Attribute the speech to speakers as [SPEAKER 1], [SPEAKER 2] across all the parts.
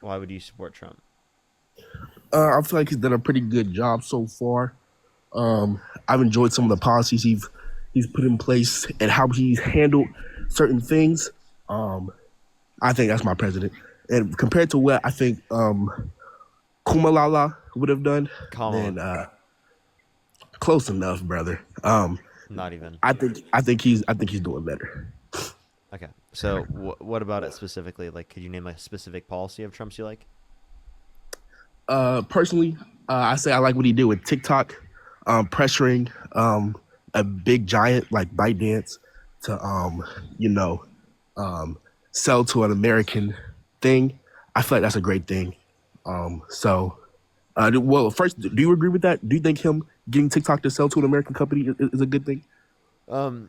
[SPEAKER 1] Why would you support Trump?
[SPEAKER 2] I feel like he's done a pretty good job so far. I've enjoyed some of the policies he's put in place and how he's handled certain things. Um, I think that's my president. And compared to what I think Kumalala would have done, then
[SPEAKER 1] Kamala.
[SPEAKER 2] close enough, brother.
[SPEAKER 1] Not even.
[SPEAKER 2] I think he's doing better.
[SPEAKER 1] Okay. So what about it specifically? Like, could you name a specific policy of Trump's you like?
[SPEAKER 2] Personally, I say I like what he did with TikTok, pressuring a big giant like ByteDance to you know um, sell to an American thing. I feel like that's a great thing. So, well, first, do you agree with that? Do you think him getting TikTok to sell to an American company is a good thing?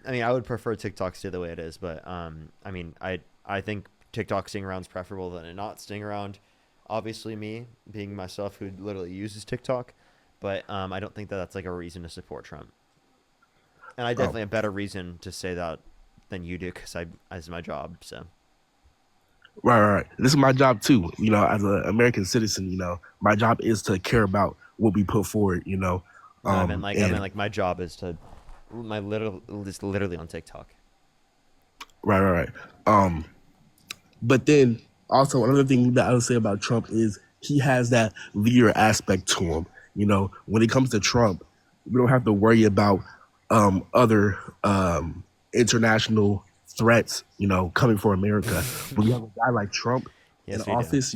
[SPEAKER 1] I mean, I would prefer TikTok stay the way it is, but I mean, I think TikTok staying around is preferable than it not staying around. Obviously, me being myself who literally uses TikTok, but I don't think that that's like a reason to support Trump. And I
[SPEAKER 2] Oh,
[SPEAKER 1] definitely have better reason to say that than you do because I as my job. So
[SPEAKER 2] right, right, right. This is my job too. As an American citizen, my job is to care about what we put forward.
[SPEAKER 1] no, I meant
[SPEAKER 2] And
[SPEAKER 1] like my job is to my literal is literally on TikTok.
[SPEAKER 2] right, right, right. But then also another thing that I would say about Trump is he has that leader aspect to him. When it comes to Trump, we don't have to worry about other international threats, coming for America. When you have a guy like Trump in
[SPEAKER 1] Yes, we do.
[SPEAKER 2] office,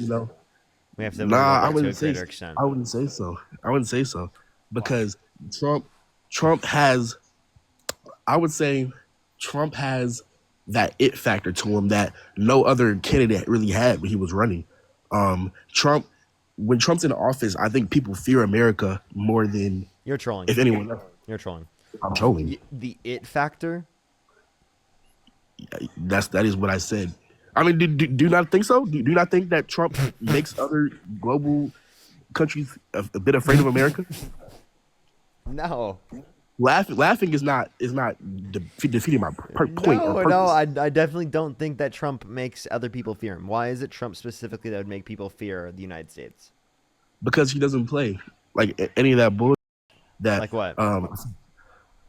[SPEAKER 1] We have to worry about
[SPEAKER 2] nah,
[SPEAKER 1] that to a greater extent.
[SPEAKER 2] I wouldn't say so. I wouldn't say so
[SPEAKER 1] Why?
[SPEAKER 2] because Trump, Trump has I would say Trump has that it factor to him that no other candidate really had when he was running. Trump, when Trump's in office, I think people fear America more than
[SPEAKER 1] You're trolling.
[SPEAKER 2] if anyone else.
[SPEAKER 1] You're trolling.
[SPEAKER 2] I'm trolling.
[SPEAKER 1] The it factor.
[SPEAKER 2] That is what I said. I mean, do you not think so? Do you not think that Trump makes other global countries a bit afraid of America?
[SPEAKER 1] No,
[SPEAKER 2] Laughing is not defeating my point or
[SPEAKER 1] no.
[SPEAKER 2] purpose.
[SPEAKER 1] I definitely don't think that Trump makes other people fear him. Why is it Trump specifically that would make people fear the United States?
[SPEAKER 2] Because he doesn't play like any of that bull that
[SPEAKER 1] Like what?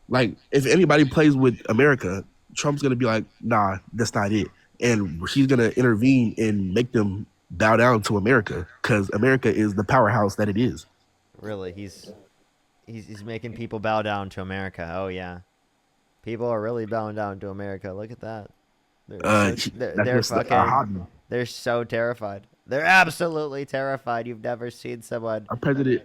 [SPEAKER 2] like if anybody plays with America, Trump's gonna be like, nah, that's not it, and he's gonna intervene and make them bow down to America because America is the powerhouse that it is.
[SPEAKER 1] Really? He's making people bow down to America. Oh yeah, people are really bowing down to America. Look at that.
[SPEAKER 2] That's
[SPEAKER 1] They're
[SPEAKER 2] just a
[SPEAKER 1] fucking
[SPEAKER 2] hobby.
[SPEAKER 1] they're so terrified. They're absolutely terrified. You've never seen someone
[SPEAKER 2] A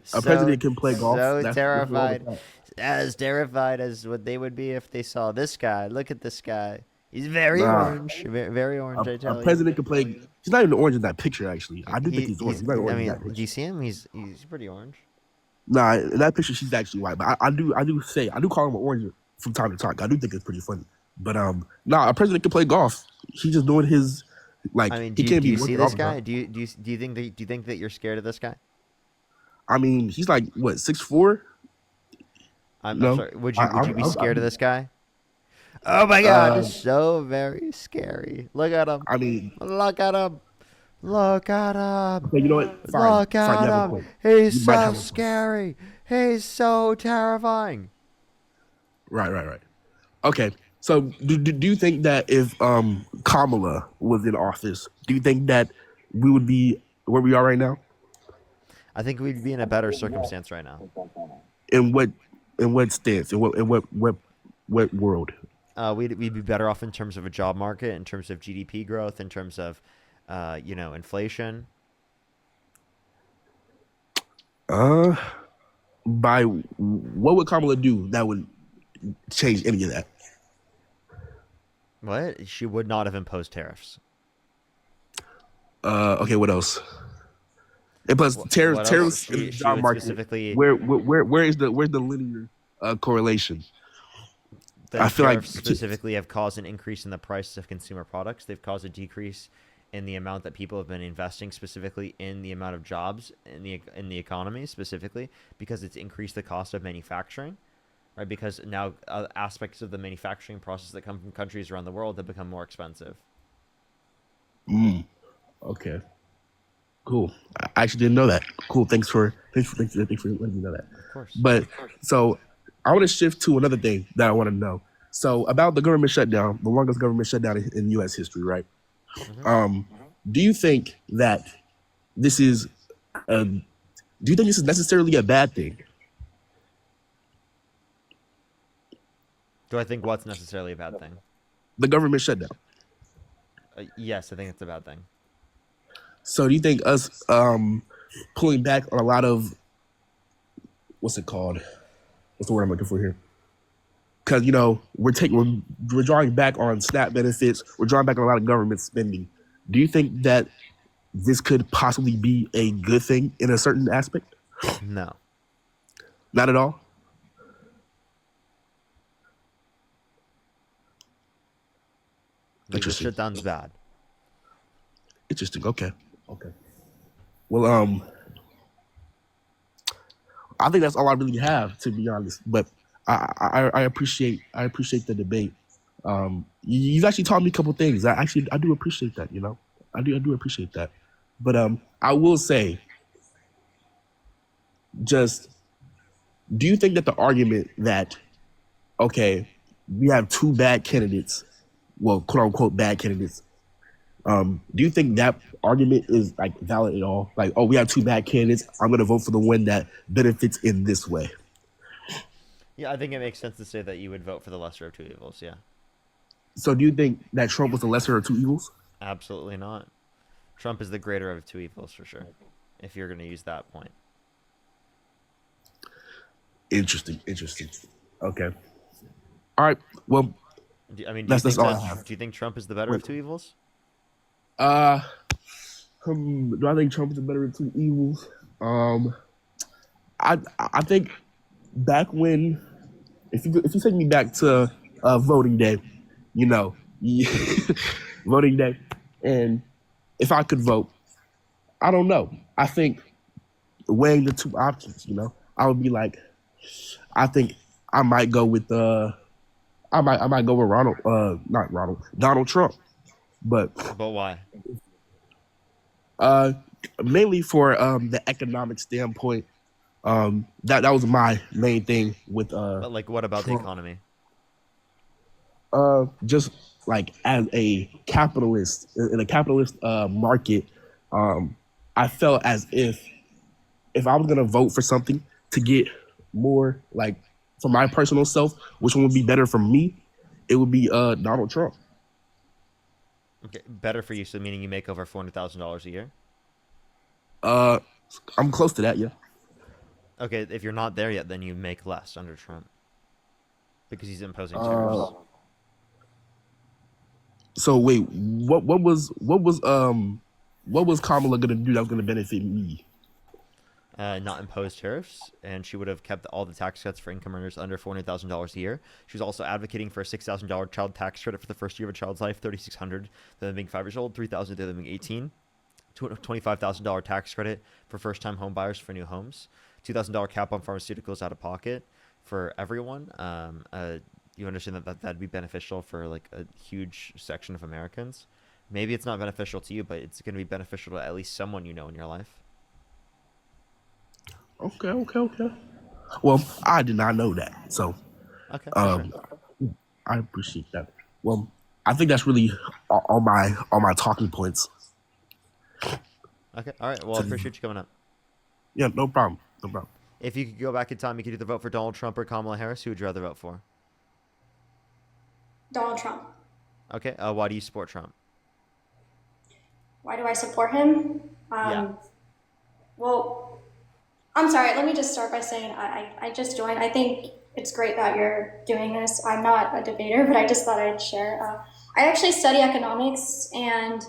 [SPEAKER 1] so
[SPEAKER 2] president can play golf.
[SPEAKER 1] so
[SPEAKER 2] That's wrong with
[SPEAKER 1] terrified,
[SPEAKER 2] that.
[SPEAKER 1] as terrified as what they would be if they saw this guy. Look at this guy. He's very
[SPEAKER 2] Nah,
[SPEAKER 1] orange, very orange. I
[SPEAKER 2] a
[SPEAKER 1] tell you.
[SPEAKER 2] president can play. He's not even orange in that picture. Actually, I do think he's orange.
[SPEAKER 1] He's.
[SPEAKER 2] He's not
[SPEAKER 1] I
[SPEAKER 2] orange in that
[SPEAKER 1] mean, do
[SPEAKER 2] picture.
[SPEAKER 1] you see him? He's pretty orange.
[SPEAKER 2] Nah, in that picture she's actually white. But I do call him an orange from time to time. I do think it's pretty funny. But nah, a president can play golf. He's just doing his like
[SPEAKER 1] I mean,
[SPEAKER 2] he can't
[SPEAKER 1] do
[SPEAKER 2] be
[SPEAKER 1] you see
[SPEAKER 2] working all
[SPEAKER 1] this
[SPEAKER 2] the time.
[SPEAKER 1] guy? Do you think that you're scared of this guy?
[SPEAKER 2] I mean, he's like what 6'4"?
[SPEAKER 1] I'm
[SPEAKER 2] No,
[SPEAKER 1] sorry. Would
[SPEAKER 2] I,
[SPEAKER 1] you
[SPEAKER 2] I'm,
[SPEAKER 1] be
[SPEAKER 2] I'm,
[SPEAKER 1] scared of
[SPEAKER 2] I'm
[SPEAKER 1] this guy? Oh my God,
[SPEAKER 2] uh,
[SPEAKER 1] it's so very scary. Look at him.
[SPEAKER 2] I mean,
[SPEAKER 1] Look at him. Look at him.
[SPEAKER 2] okay, you know what? Fine,
[SPEAKER 1] Look
[SPEAKER 2] fine. You
[SPEAKER 1] at
[SPEAKER 2] have a
[SPEAKER 1] him.
[SPEAKER 2] point.
[SPEAKER 1] He's
[SPEAKER 2] You might
[SPEAKER 1] so
[SPEAKER 2] have a point.
[SPEAKER 1] scary. He's so terrifying.
[SPEAKER 2] Right, right, right. Okay, so do you think that if Kamala was in office, do you think that we would be where we are right now?
[SPEAKER 1] I think we'd be in a better circumstance right now.
[SPEAKER 2] In what stance? In what world?
[SPEAKER 1] We'd be better off in terms of a job market, in terms of GDP growth, in terms of, inflation.
[SPEAKER 2] Uh, by what would Kamala do that would change any of that?
[SPEAKER 1] What? She would not have imposed tariffs.
[SPEAKER 2] Okay, what else? And plus,
[SPEAKER 1] What else?
[SPEAKER 2] tariffs in the
[SPEAKER 1] She
[SPEAKER 2] job
[SPEAKER 1] would
[SPEAKER 2] market.
[SPEAKER 1] specifically
[SPEAKER 2] Where's the linear correlation?
[SPEAKER 1] the
[SPEAKER 2] I feel like
[SPEAKER 1] tariffs specifically have caused an increase in the price of consumer products. They've caused a decrease in the amount that people have been investing specifically in the amount of jobs in the economy specifically because it's increased the cost of manufacturing, right? Because now aspects of the manufacturing process that come from countries around the world have become more expensive.
[SPEAKER 2] mm, okay. Cool. I actually didn't know that. Cool. Thanks for letting me know that.
[SPEAKER 1] Of course.
[SPEAKER 2] But so I want to shift to another thing that I want to know. So about the government shutdown, the longest government shutdown in U.S. history, right?
[SPEAKER 1] Hmm.
[SPEAKER 2] Um, do you think that this is a, do you think this is necessarily a bad thing?
[SPEAKER 1] Do I think what's necessarily a bad thing?
[SPEAKER 2] The government shutdown.
[SPEAKER 1] Yes, I think it's a bad thing.
[SPEAKER 2] So do you think us pulling back on a lot of what's it called? What's the word I'm looking for here? Because we're drawing back on SNAP benefits. We're drawing back on a lot of government spending. Do you think that this could possibly be a good thing in a certain aspect?
[SPEAKER 1] No.
[SPEAKER 2] Not at all.
[SPEAKER 1] I think the
[SPEAKER 2] Interesting.
[SPEAKER 1] shutdown's bad.
[SPEAKER 2] Interesting. Okay. Okay. Well, I think that's all I really have, to be honest. But I appreciate the debate. You've actually taught me a couple things. I do appreciate that. I do appreciate that. But I will say, just do you think that the argument that okay, we have two bad candidates, well, quote unquote bad candidates, do you think that argument is like valid at all? Like, oh, we have two bad candidates. I'm going to vote for the one that benefits in this way.
[SPEAKER 1] Yeah, I think it makes sense to say that you would vote for the lesser of two evils. Yeah.
[SPEAKER 2] So, do you think that Trump was the lesser of two evils?
[SPEAKER 1] Absolutely not. Trump is the greater of two evils for sure. If you're going to use that point.
[SPEAKER 2] Interesting. Interesting. Okay. All right. Well,
[SPEAKER 1] I mean,
[SPEAKER 2] that's all I have.
[SPEAKER 1] do you think Trump is the better of
[SPEAKER 2] Wait.
[SPEAKER 1] two evils?
[SPEAKER 2] Uh, do I think Trump is the better of two evils? Um, I think back when, if you take me back to voting day, you know, voting day, and if I could vote, I don't know. I think weighing the two options, I would be like, I think I might go with I might go with not Ronald, Donald Trump, but
[SPEAKER 1] But why?
[SPEAKER 2] uh, mainly for the economic standpoint. That was my main thing with
[SPEAKER 1] But like, what about the
[SPEAKER 2] Trump.
[SPEAKER 1] economy?
[SPEAKER 2] Just like as a capitalist in a capitalist market, um, I felt as if I was gonna vote for something to get more like for my personal self, which one would be better for me, it would be Donald Trump.
[SPEAKER 1] Okay, better for you. So meaning you make over $400,000 a year.
[SPEAKER 2] Uh, I'm close to that, yeah.
[SPEAKER 1] Okay, if you're not there yet, then you make less under Trump because he's imposing
[SPEAKER 2] Uh,
[SPEAKER 1] tariffs.
[SPEAKER 2] so wait, what was Kamala gonna do that was gonna benefit me?
[SPEAKER 1] Not impose tariffs, and she would have kept all the tax cuts for income earners under $400,000 a year. She was also advocating for a $6,000 child tax credit for the first year of a child's life, 3,600 for them being 5 years old, 3,000 for them being 18, $25,000 tax credit for first-time home buyers for new homes, $2,000 cap on pharmaceuticals out of pocket for everyone. You understand that that'd be beneficial for like a huge section of Americans. Maybe it's not beneficial to you, but it's going to be beneficial to at least someone you know in your life.
[SPEAKER 2] Okay, okay, okay. Well, I did not know that, so
[SPEAKER 1] Okay, for sure.
[SPEAKER 2] um, I appreciate that. Well, I think that's really all my talking points.
[SPEAKER 1] Okay, all right. Well, I
[SPEAKER 2] To,
[SPEAKER 1] appreciate you coming up.
[SPEAKER 2] yeah, no problem, no problem.
[SPEAKER 1] If you could go back in time, you could either vote for Donald Trump or Kamala Harris. Who would you rather vote for?
[SPEAKER 3] Donald Trump.
[SPEAKER 1] Okay, why do you support Trump?
[SPEAKER 3] Why do I support him?
[SPEAKER 1] Yeah.
[SPEAKER 3] Well, I'm sorry. Let me just start by saying I just joined. I think it's great that you're doing this. I'm not a debater, but I just thought I'd share. I actually study economics, and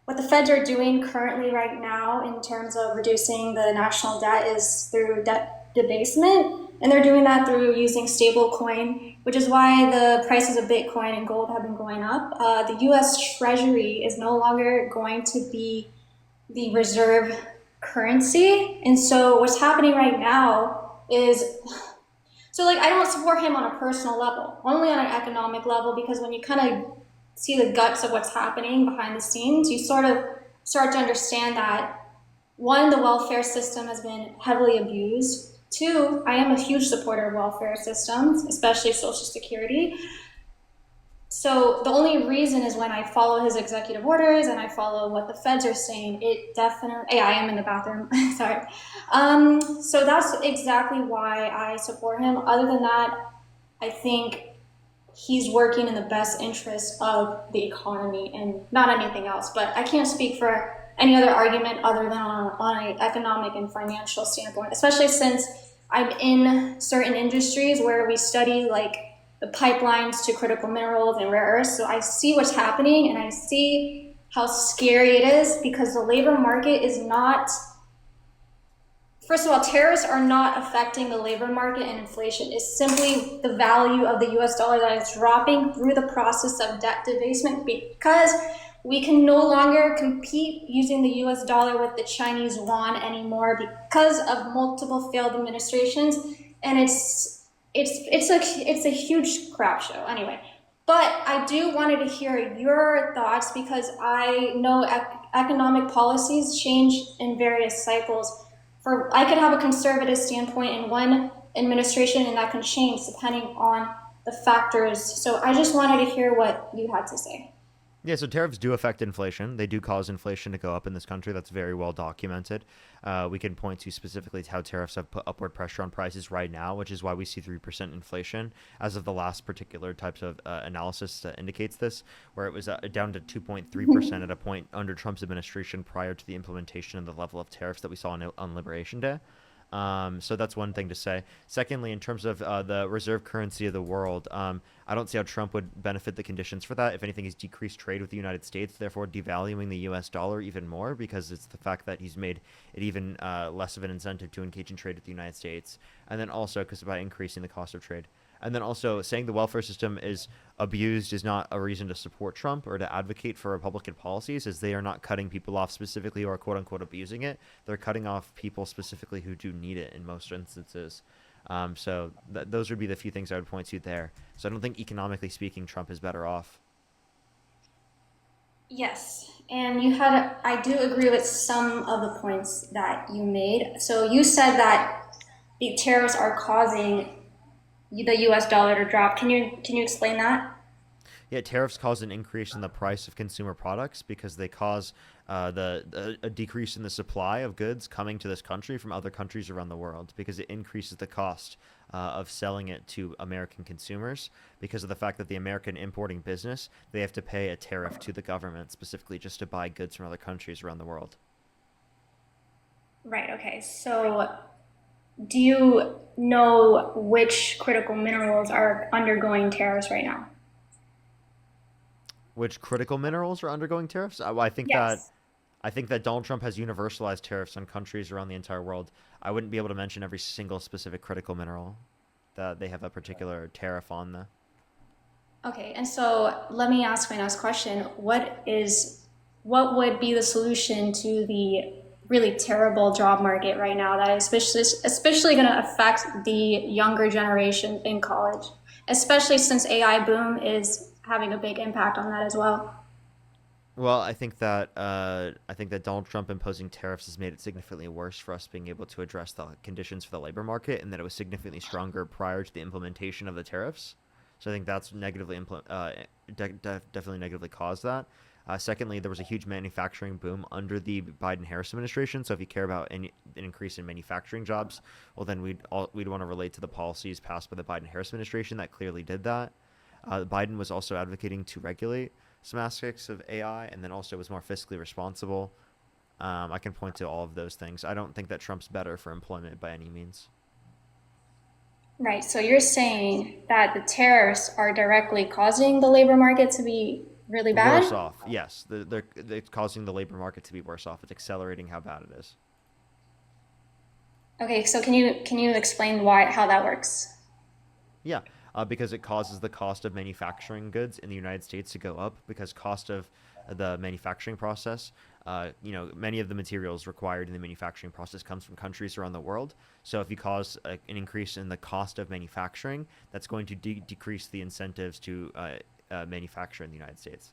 [SPEAKER 3] what the feds are doing currently right now in terms of reducing the national debt is through debt debasement, and they're doing that through using stable coin, which is why the prices of Bitcoin and gold have been going up. The U.S. Treasury is no longer going to be the reserve currency, and so what's happening right now is like I don't support him on a personal level, only on an economic level, because when you kind of see the guts of what's happening behind the scenes, you sort of start to understand that. one, the welfare system has been heavily abused. Two, I am a huge supporter of welfare systems, especially Social Security. So the only reason is when I follow his executive orders and I follow what the feds are saying. It definitely. Yeah, I am in the bathroom. Sorry. So that's exactly why I support him. Other than that, I think he's working in the best interest of the economy and not anything else. But I can't speak for any other argument other than on an economic and financial standpoint, especially since I'm in certain industries where we study like the pipelines to critical minerals and rare earths. So I see what's happening and I see how scary it is because the labor market is not. First of all, tariffs are not affecting the labor market and inflation. It's simply the value of the US dollar that is dropping through the process of debt debasement because we can no longer compete using the US dollar with the Chinese yuan anymore because of multiple failed administrations. And it's a huge crap show. Anyway, but I do wanted to hear your thoughts because I know economic policies change in various cycles. For I could have a conservative standpoint in one administration, and that can change depending on the factors. So I just wanted to hear what you had to say.
[SPEAKER 1] Yeah, so tariffs do affect inflation. They do cause inflation to go up in this country. That's very well documented. We can point to specifically how tariffs have put upward pressure on prices right now, which is why we see 3% inflation as of the last particular types of analysis that indicates this, where it was down to 2.3% at a point under Trump's administration prior to the implementation of the level of tariffs that we saw on Liberation Day. So that's one thing to say. Secondly, in terms of the reserve currency of the world, I don't see how Trump would benefit the conditions for that. If anything, he's decreased trade with the United States, therefore devaluing the U.S. dollar even more because it's the fact that he's made it even less of an incentive to engage in trade with the United States. And then also because by increasing the cost of trade. And then also saying the welfare system is abused is not a reason to support Trump or to advocate for Republican policies, as they are not cutting people off specifically or quote unquote abusing it. They're cutting off people specifically who do need it in most instances. So those would be the few things I would point to there. So I don't think economically speaking, Trump is better off.
[SPEAKER 3] Yes, and I do agree with some of the points that you made. So you said that the tariffs are causing the US dollar to drop. Can you explain that?
[SPEAKER 1] Yeah, tariffs cause an increase in the price of consumer products because they cause a decrease in the supply of goods coming to this country from other countries around the world because it increases the cost of selling it to American consumers because of the fact that the American importing business, they have to pay a tariff to the government specifically just to buy goods from other countries around the world.
[SPEAKER 3] Right, okay. So do you know which critical minerals are undergoing tariffs right now?
[SPEAKER 1] Which critical minerals are undergoing tariffs?
[SPEAKER 3] Yes.
[SPEAKER 1] I think that Donald Trump has universalized tariffs on countries around the entire world. I wouldn't be able to mention every single specific critical mineral that they have a particular tariff on.
[SPEAKER 3] Okay, and so let me ask my next question. What would be the solution to the really terrible job market right now that is especially going to affect the younger generation in college, especially since AI boom is having a big impact on that as well.
[SPEAKER 1] Well, I think that Donald Trump imposing tariffs has made it significantly worse for us being able to address the conditions for the labor market, and that it was significantly stronger prior to the implementation of the tariffs. So I think that's definitely negatively caused that. Secondly, there was a huge manufacturing boom under the Biden-Harris administration. So if you care about an increase in manufacturing jobs, well, then we'd want to relate to the policies passed by the Biden-Harris administration that clearly did that. Biden was also advocating to regulate some aspects of AI, and then also was more fiscally responsible. I can point to all of those things. I don't think that Trump's better for employment by any means.
[SPEAKER 3] Right. So you're saying that the tariffs are directly causing the labor market to be really
[SPEAKER 1] Worse
[SPEAKER 3] bad?
[SPEAKER 1] off, yes. They're causing the labor market to be worse off. It's accelerating how bad it is.
[SPEAKER 3] Okay, so can you explain why how that works?
[SPEAKER 1] Yeah, because it causes the cost of manufacturing goods in the United States to go up because cost of the manufacturing process, many of the materials required in the manufacturing process comes from countries around the world. So if you cause an increase in the cost of manufacturing, that's going to decrease the incentives to manufacture in the United States.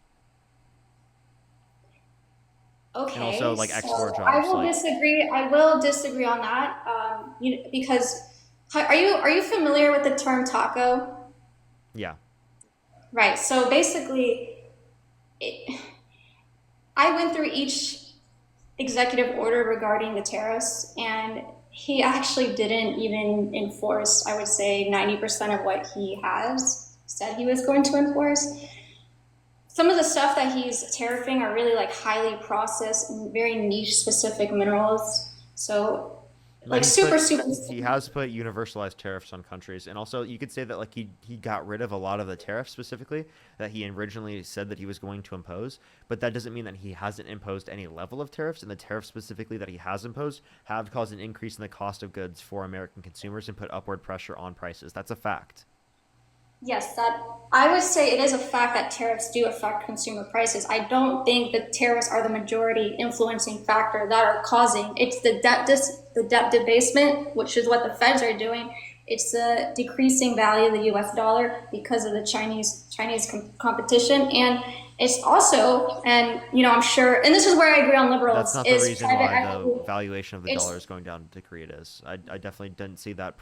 [SPEAKER 1] and also
[SPEAKER 3] Okay,
[SPEAKER 1] like
[SPEAKER 3] so
[SPEAKER 1] export
[SPEAKER 3] I
[SPEAKER 1] jobs.
[SPEAKER 3] will
[SPEAKER 1] Like,
[SPEAKER 3] disagree. I will disagree on that. Because are you familiar with the term taco?
[SPEAKER 1] yeah,
[SPEAKER 3] Right. So basically, it, I went through each executive order regarding the tariffs, and he actually didn't even enforce, I would say, 90% of what he has said he was going to enforce. Some of the stuff that he's tariffing are really like highly processed and very niche specific minerals. So,
[SPEAKER 1] no,
[SPEAKER 3] like super, super.
[SPEAKER 1] he has put universalized tariffs on countries, and also you could say that like he got rid of a lot of the tariffs specifically that he originally said that he was going to impose, but that doesn't mean that he hasn't imposed any level of tariffs, and the tariffs specifically that he has imposed have caused an increase in the cost of goods for American consumers and put upward pressure on prices. That's a fact.
[SPEAKER 3] Yes, that I would say it is a fact that tariffs do affect consumer prices. I don't think that tariffs are the majority influencing factor that are causing. It's the debt debasement, which is what the Feds are doing. It's the decreasing value of the U.S. dollar because of the Chinese competition, and it's also, and I'm sure, and this is where I agree on
[SPEAKER 1] That's
[SPEAKER 3] liberals,
[SPEAKER 1] not the
[SPEAKER 3] is
[SPEAKER 1] reason
[SPEAKER 3] private
[SPEAKER 1] why the
[SPEAKER 3] equity.
[SPEAKER 1] valuation of the dollar
[SPEAKER 3] It's
[SPEAKER 1] is going down to degree it is. I definitely didn't see that.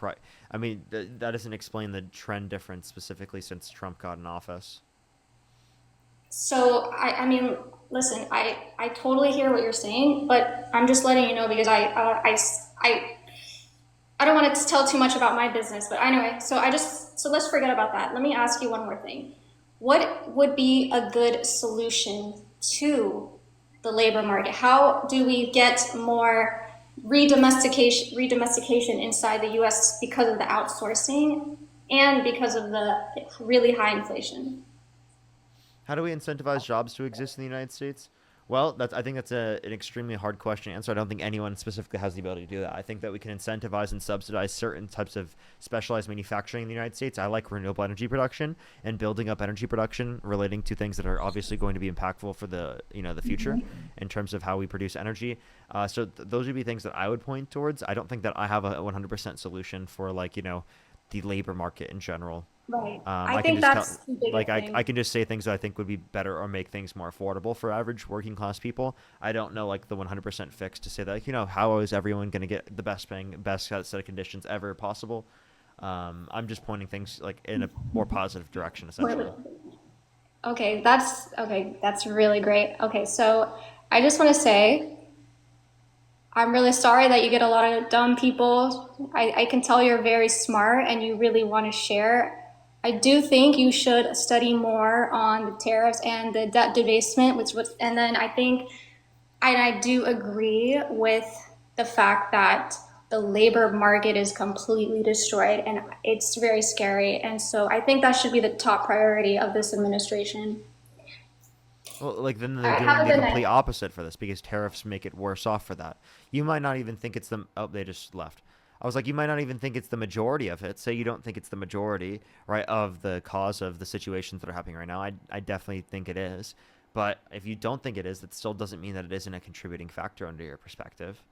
[SPEAKER 1] I mean, that doesn't explain the trend difference specifically since Trump got in office.
[SPEAKER 3] So I mean, listen, I totally hear what you're saying, but I'm just letting you know because I don't want to tell too much about my business, but anyway, so let's forget about that. Let me ask you one more thing. What would be a good solution to the labor market? How do we get more redomestication inside the US because of the outsourcing and because of the really high inflation?
[SPEAKER 1] How do we incentivize jobs to exist in the United States? Well, I think that's an extremely hard question to answer. I don't think anyone specifically has the ability to do that. I think that we can incentivize and subsidize certain types of specialized manufacturing in the United States. I like renewable energy production and building up energy production relating to things that are obviously going to be impactful for the future in terms of how we produce energy. Those would be things that I would point towards. I don't think that I have a 100% solution for the labor market in general.
[SPEAKER 3] Right. I
[SPEAKER 1] I can
[SPEAKER 3] think
[SPEAKER 1] just tell,
[SPEAKER 3] that's too big a
[SPEAKER 1] like, I
[SPEAKER 3] thing.
[SPEAKER 1] can just say things that I think would be better or make things more affordable for average working class people. I don't know like the 100% fix to say that, how is everyone going to get the best set of conditions ever possible. I'm just pointing things like in a more positive direction, essentially.
[SPEAKER 3] Okay. That's really great. Okay, so I just want to say I'm really sorry that you get a lot of dumb people. I can tell you're very smart and you really want to share. I do think you should study more on the tariffs and the debt debasement, and then I think, and I do agree with the fact that the labor market is completely destroyed and it's very scary. And so I think that should be the top priority of this administration.
[SPEAKER 1] Well, like then
[SPEAKER 3] All
[SPEAKER 1] they're
[SPEAKER 3] right, have
[SPEAKER 1] doing
[SPEAKER 3] a
[SPEAKER 1] the
[SPEAKER 3] good
[SPEAKER 1] complete
[SPEAKER 3] night.
[SPEAKER 1] opposite for this because tariffs make it worse off for that. You might not even think it's the oh, they just left. I was like, you might not even think it's the majority of it. Say you don't think it's the majority, right, of the cause of the situations that are happening right now. I definitely think it is. But if you don't think it is, that still doesn't mean that it isn't a contributing factor under your perspective.